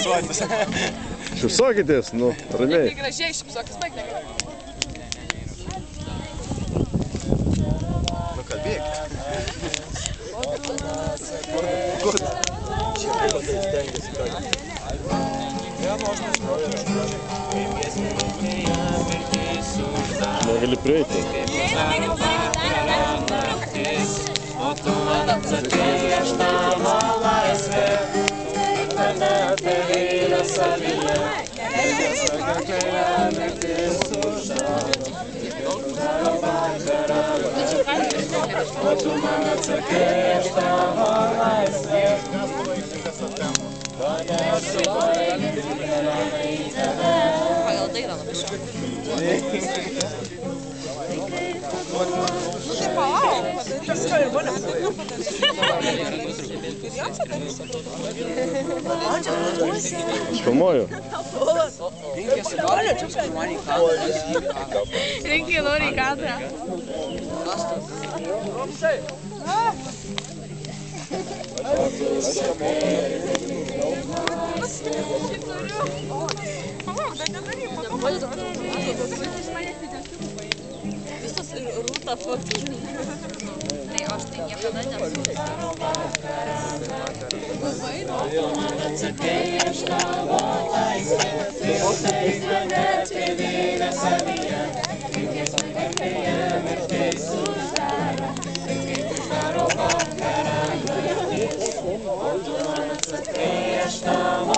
šypsotis. Šypsokitės, nu, ramiai. Tik gražiai šypsokis, baig negali. Nu, kalbėk. Kur? Šiek tiek stengiasi, kad... Negali prieiti. O tu man atsakei, aš tavo laisvė, tame ateina savyje, nesakakėja mirtis uždaro vakarą. O tu man atsakei, aš tavo laisvė, tame atsakojai, keliame į tave. Pagal dainą labai šau. Nu tai palauk, padarysiu ir mane. Aš filmuoju. Reikia nori į kadrą. Visas rūta fotkina. Tai aš tai niekada nesu. Man atsakei, aš tavo laisvė, tai mane tėvynė savyje, kaip smagartėje mirtis uždaro, kaip uždaro vakarą naktis. O tu man atsakei, aš tavo